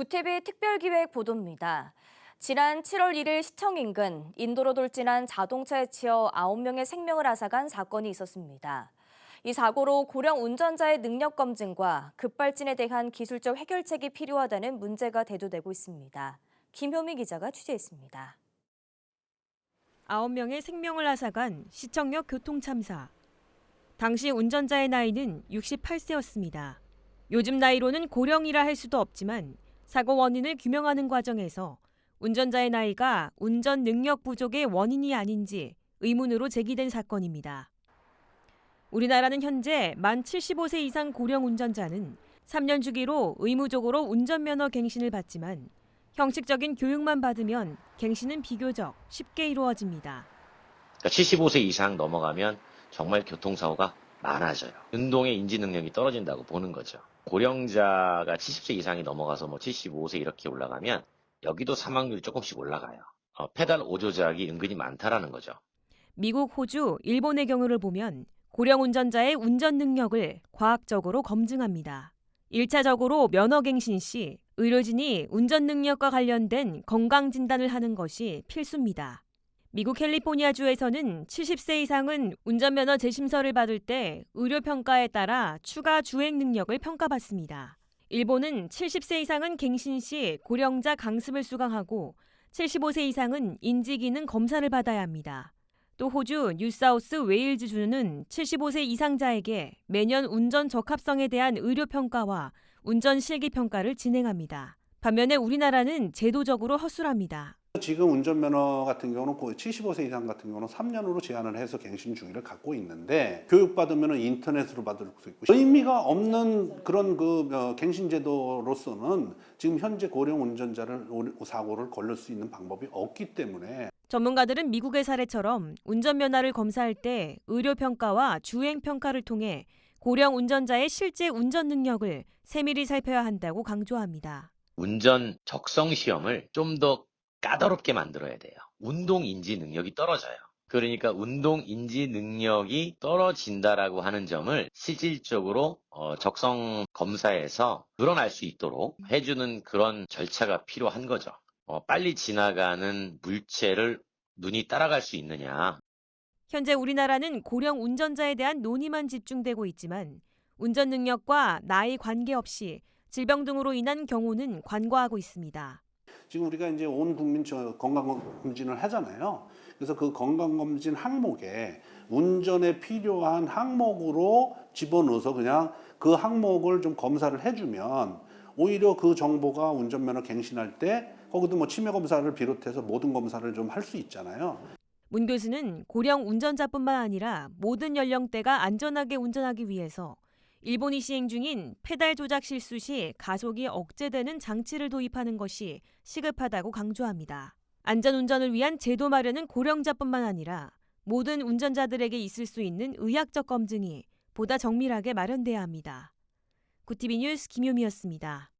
구티비 특별기획 보도입니다. 지난 7월 1일 시청 인근 인도로 돌진한 자동차에 치여 9명의 생명을 앗아간 사건이 있었습니다. 이 사고로 고령 운전자의 능력 검증과 급발진에 대한 기술적 해결책이 필요하다는 문제가 대두되고 있습니다. 김효미 기자가 취재했습니다. 9명의 생명을 앗아간 시청역 교통참사. 당시 운전자의 나이는 68세였습니다. 요즘 나이로는 고령이라 할 수도 없지만 사고 원인을 규명하는 과정에서 운전자의 나이가 운전 능력 부족의 원인이 아닌지 의문으로 제기된 사건입니다. 우리나라는 현재 만 75세 이상 고령 운전자는 3년 주기로 의무적으로 운전면허 갱신을 받지만 형식적인 교육만 받으면 갱신은 비교적 쉽게 이루어집니다. 그러니까 75세 이상 넘어가면 정말 교통사고가 많아져요. 운동의 인지 능력이 떨어진다고 보는 거죠. 고령자가 70세 이상이 넘어가서 75세 이렇게 올라가면 여기도 사망률이 조금씩 올라가요. 페달 오조작이 은근히 많다라는 거죠. 미국, 호주, 일본의 경우를 보면 고령 운전자의 운전 능력을 과학적으로 검증합니다. 1차적으로 면허갱신 시 의료진이 운전 능력과 관련된 건강 진단을 하는 것이 필수입니다. 미국 캘리포니아주에서는 70세 이상은 운전면허 재심서를 받을 때 의료평가에 따라 추가 주행 능력을 평가받습니다. 일본은 70세 이상은 갱신 시 고령자 강습을 수강하고 75세 이상은 인지기능 검사를 받아야 합니다. 또 호주 뉴사우스 웨일즈주는 75세 이상자에게 매년 운전 적합성에 대한 의료평가와 운전 실기평가를 진행합니다. 반면에 우리나라는 제도적으로 허술합니다. 지금 운전면허 같은 경우는 75세 이상 같은 경우는 3년으로 제한을 해서 갱신 주기를 갖고 있는데 교육받으면 인터넷으로 받을 수 있고 의미가 없는 그런 갱신 제도로서는 지금 현재 고령 운전자를 사고를 걸릴 수 있는 방법이 없기 때문에 전문가들은 미국의 사례처럼 운전면허를 검사할 때 의료평가와 주행평가를 통해 고령 운전자의 실제 운전 능력을 세밀히 살펴야 한다고 강조합니다. 운전 적성 시험을 좀 더 까다롭게 만들어야 돼요. 운동 인지 능력이 떨어져요. 그러니까 운동 인지 능력이 떨어진다라고 하는 점을 실질적으로 적성 검사에서 드러날 수 있도록 해주는 그런 절차가 필요한 거죠. 빨리 지나가는 물체를 눈이 따라갈 수 있느냐. 현재 우리나라는 고령 운전자에 대한 논의만 집중되고 있지만 운전 능력과 나이 관계없이 질병 등으로 인한 경우는 관과하고 있습니다. 지금 우리가 이제 온 국민 건강검진을 하잖아요. 그래서 그 건강검진 항목에 운전에 필요한 항목으로 집어넣어서 그냥 그 항목을 좀 검사를 해주면 오히려 그 정보가 운전면허 갱신할 때 거기도 치매 검사를 비롯해서 모든 검사를 좀 할 수 있잖아요. 문 교수는 고령 운전자뿐만 아니라 모든 연령대가 안전하게 운전하기 위해서 일본이 시행 중인 페달 조작 실수 시 가속이 억제되는 장치를 도입하는 것이 시급하다고 강조합니다. 안전운전을 위한 제도 마련은 고령자뿐만 아니라 모든 운전자들에게 있을 수 있는 의학적 검증이 보다 정밀하게 마련돼야 합니다. 구티비 뉴스 김효미였습니다.